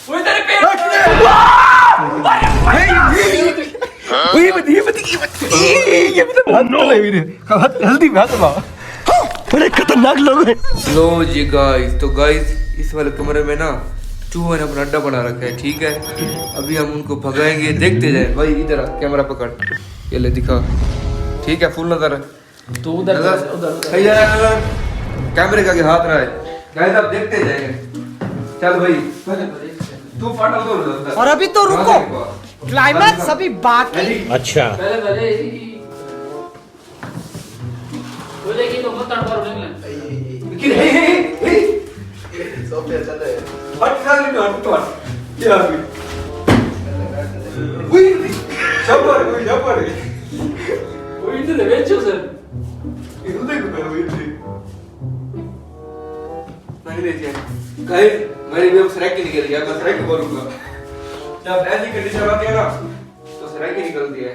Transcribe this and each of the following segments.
वो तेरे पैर हल्दी बड़े खतरनाक लोग हैं। लो जी गाइस, तो गाइस इस वाले कमरे में ना चूहों ने अपना अड्डा बना रखा है, ठीक है। अभी हम उनको भगाएंगे, देखते जाए। भाई इधर आ, कैमरा पकड़, ये ले दिखा, ठीक है। फुल नजर तो उधर कैमरे का हाथ रहा है। गाइस आप देखते जाएंगे। चल भाई तू फाटल दो। और अभी तो रुको, क्लाइमैक्स अभी बाकी। अच्छा पहले वो लेकिन तो मत तड़पा उड़ेंगे सोफे चले हट साले में हट तो हट। ये आ गई। उई शबर वो इधर बेचो सर इधर को मैं वही नहीं ले जाए। गाइस मेरी भी सराय की निकल गया, मैं सराय की बोलूंगा। जब ऐसी कंडीशन आती है ना तो सराय की निकलती है।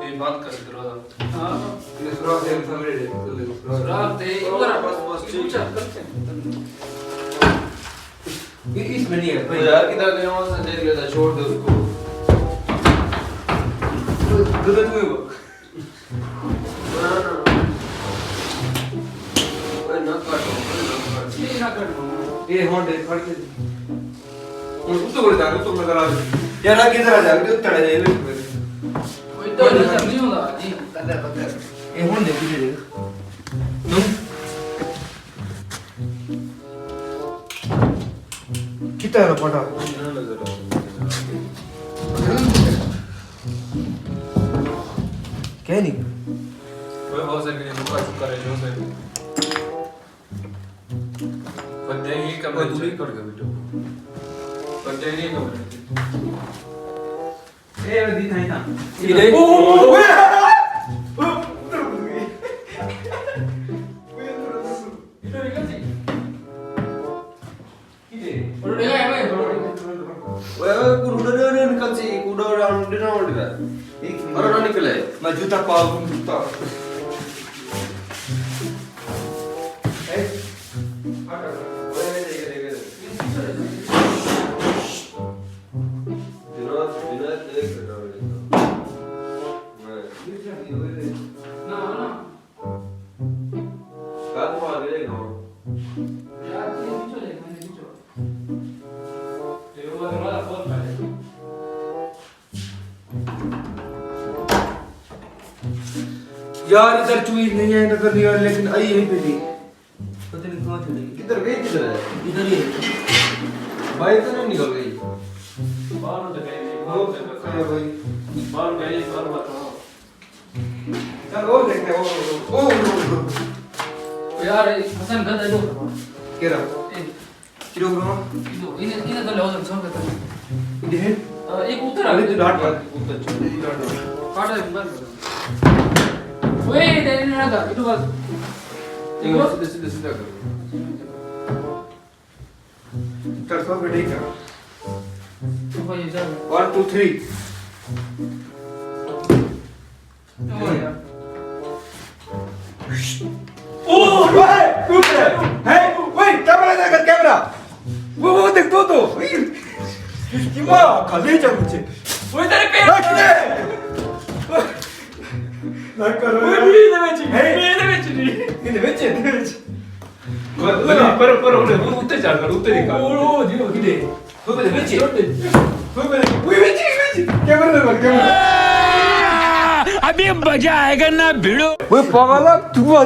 ये बात कर दरवाजा। हां ये सुराख दे समझे दे सुराख दे उधर बस पूछा करते ये इसमें नहीं है भाई। यार किधर गए वहां से दे दिया था, छोड़ दे उसको। गलत हुई वो ये होंडे खड़ के उस तो बोले जा तो नजर आ रही यार। आगे जरा जा के तड़े जाए कोई तो नहीं होगा जी। ये होंडे की दे तुम कितना है पटा क्या नहीं कोई हो सके नहीं रुका चुका रहे जो से बंदे ही कमरे दूरी कर गए बेटो। बंदे नहीं कमरे ए दिखाई था इधर इधर निकल जी और ले आए भाई ओए कुडोरे निकल सी कुडोरे अंडे ना उड़गा और ना निकले। मैं जूता पाल दूं जूता ए ना ना यार ये पीछे ले मैंने पीछे ये वाला बोल पहले यार इधर चूही नहीं है, नजर नहीं आ रही, लेकिन आई यहीं पे थी। पता नहीं कहां चली गई। किधर गई किधर है इधर ही है। भाई तो नहीं निकल गई। बाहर उठ गए वो है भाई। बाहर गए बाहर बताओ चल और देखते हैं। ओ यार हसन गदा दो केरा ए किरो ब्रो इधर इन्हें तो ले आओ सब करते इधर है एक उतर आ अरे तू डांट ऊपर चल काटा बंद ओए इधर ना का इधर बस सीधे सीधे सीधा कर। चल सब रेडी कर। तो भाई जा 1 2 3 ओ ओए टूट है ओए कैमरा देखो कैमरा वो देख दो इसकी मां खाली जा मुझे ओए तेरे पैर रख दे ना करो ओए मेरे बेची पर उत्ते चल कर उत्ते निकाल। ओ दियो किदे तो मेरे बेची तो मेरे ओए बेची कैमरा कैमरा अभी मजा आएगा ना भिड़ो। ओए पागल चुआ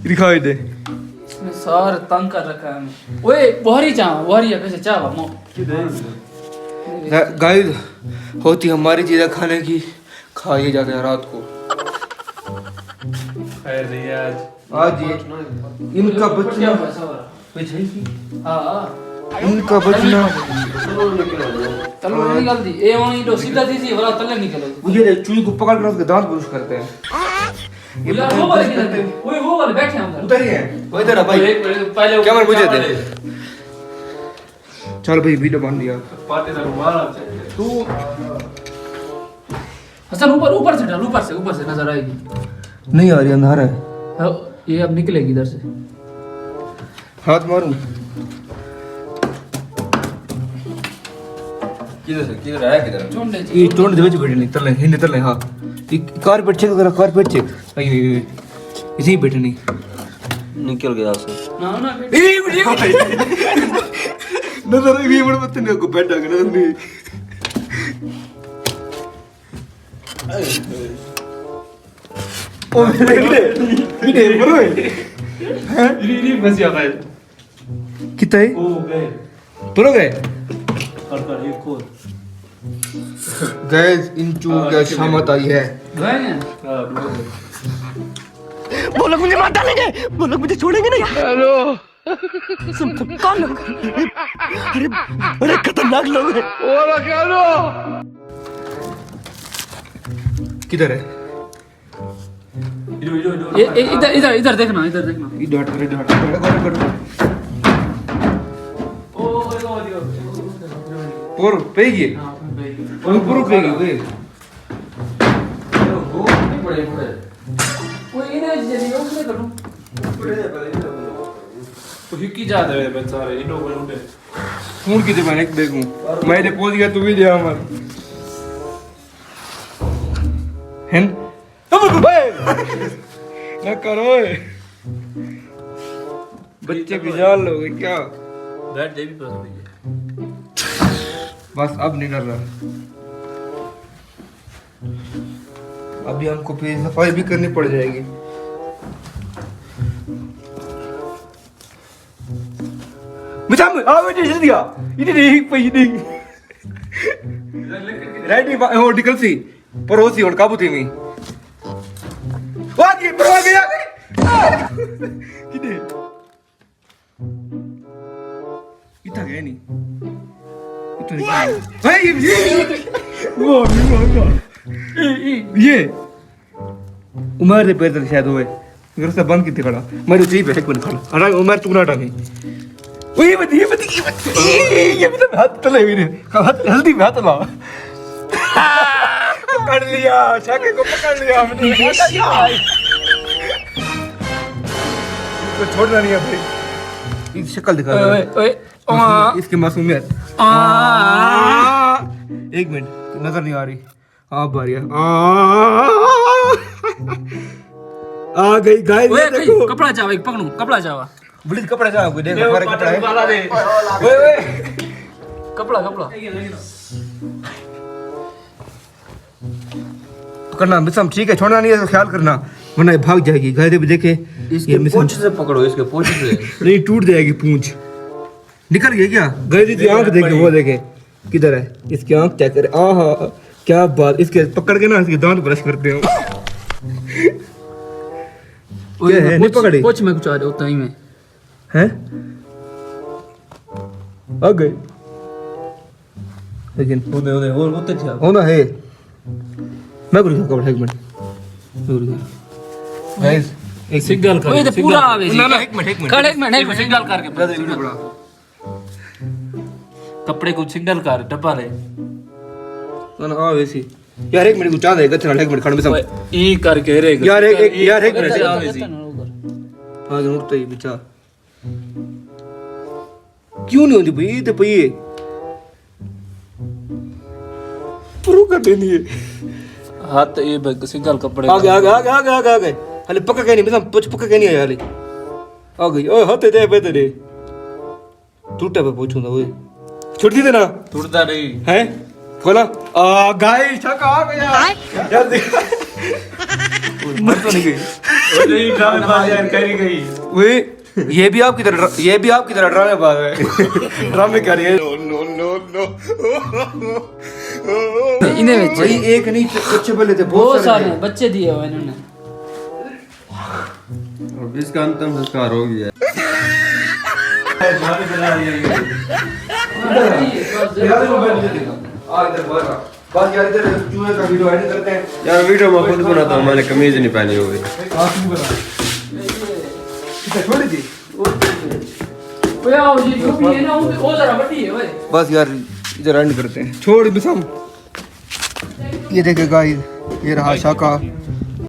दिखाई दे इसमें सार तंग कर रखा है हमें। ओए बोहरी बोहरी कैसे चावा मो गाइस होती हमारी चीजें खाने की, खाइए जाते हैं रात को। खैर नहीं आज ये इनका बचना हां इनका बचना तलो निकल दी ए वही तो सीधा थी वाला तले निकल मुझे चूही को पकड़ कर उसके दांत ब्रश करते हैं। ये यार वो वाले किधर ओए वो वाले बैठे हैं उधर उधर ही है वो इधर है भाई। पहले कैमरा मुझे दे। चल भाई वीडियो बन दिया पाते ना मारा चाहिए तू हसन ऊपर से डाल ऊपर से नजर आएगी। नहीं आ रही, अंधारा है। हाँ, ये अब निकलेगी इधर से। हाथ मारूं किधर है किधर झुंडे ये टोंड दे विच बैठे नहीं तरले हिंदे तरले हां ये कारपेट चेक करा कारपेट चेक इसी बैठे नहीं निकल गया उससे ना ना ए वीडियो नजर ये बड़ मत ने को बैठा के नजर नहीं ओ मेरे बरो है री बस या भाई कितना है ओ गए बरो गए कर ये खोल गाइस इंचू क्या शामत आई है गए ना हां वो लोग मुझे मार डालेंगे, वो लोग मुझे छोड़ेंगे नहीं। हेलो सुन कौन लोग? अरे बड़े खतरनाक लोग हैं। किधर है ये इधर इधर इधर देखना इधर ओ पोर पेगी हां और पोर पेगी वे बड़े कोई इन्हें जल्दी उसने करूं तो हिकी जा दे बेचारे इनो बंदे फोन की जबान एक देखूं मैं इधर पहुंच गया तू भी ले हमार हैं अब बे ना करो बच्चे बिजाल लोगे क्या बैठ दे भी पास भैया बस अब नहीं डर रहा अभी हमको फिर सफाई भी करनी पड़ जाएगी मिसाम आ बेटे जल्दी आ इधर एक पे इधर राइट हो निकल सी परोसी और काबू थी मी आगे पर आगे आगे किधर इतना गया नहीं इतना भाई वो ये उमर दे पैर तक शायद होए मेरे से बंद कितने खड़ा मेरे उसी पे एक मिनट खड़ा अरे उमर तू ना टांगे ओए ये भी तो हाथ तले भी नहीं हाथ हल्दी में हाथ ला पकड़ लिया शाके को पकड़ लिया हमने तो छोड़ना नहीं है भाई इसकी शक्ल दिखा इसकी मासूमियत एक मिनट नजर नहीं आ रही हाँ बारिया आ गई गाय देखो कपड़ा चावा एक पकड़ू कपड़ा चावा बुलित कपड़ा चावा कोई देखो हमारे कपड़ा है ओए कपड़ा कपड़ा करना मिसम ठीक है छोड़ना नहीं है तो ख्याल करना वरना ये भाग जाएगी गाय भी देखे इसके पूंछ से पकड़ो इसके पूंछ से नहीं टूट जाएगी पूंछ निकल गई क्या गाय की आंख देखे वो देखे किधर है इसकी आंख चेक करे आहा क्या बात इसके पकड़ के ना इसके दांत ब्रश करते हो क्या है नहीं पकड़ी कुछ में कुछ आ रहे होता ही में हैं आ गए लेकिन उधर उधर और उधर था होना है मैं गुरु का एक मिनट गाइस एक सिग्नल कर ओए तो पूरा आवे ना ना एक मिनट कर एक मिनट सिग्नल करके कपड़े को सिग्नल कर डब्बा ले ना ना आ वैसी यार एक मिनट को चाह दे गथरा एक मिनट खड़ में सब ई करके रे यार एक मिनट आवे सी हां जरूर तो ये बिचा क्यों नहीं होती भाई ते पई प्रू कर देनी है हाथ ये सिग्नल कपड़े आ गए हले पक्का के नहीं मतलब कुछ पक्का के नहीं आया हले आ गई ओए होते दे बेटे दे टूटा पे पूछूंगा ओए छोड़ दी देना टूटता नहीं हैं खोला आ गाइस छका आ गया जल्दी मर तो नहीं गई ओ नहीं ड्रामे बाज यार करी गई वे ये भी आपकी तरह ड्रामे बाज है ड्रामे कर रही है नो इन्हें बच्चे भाई एक नहीं बच्चे बोले थे बहुत सारे बच्चे दिए हुए इन्होंने और इसका अंतिम संस्कार हो गया बस यार इधर चूहे का वीडियो एडिट करते हैं यार वीडियो में खुद बनाता हूँ मैंने कमीज नहीं पहनी हुई छोड़ दी ओए आओ जी जो भी है ना वो जरा बड़ी है ओए बस यार इधर एंड करते हैं छोड़ बिसम ये देखे गाइस ये रहा शाका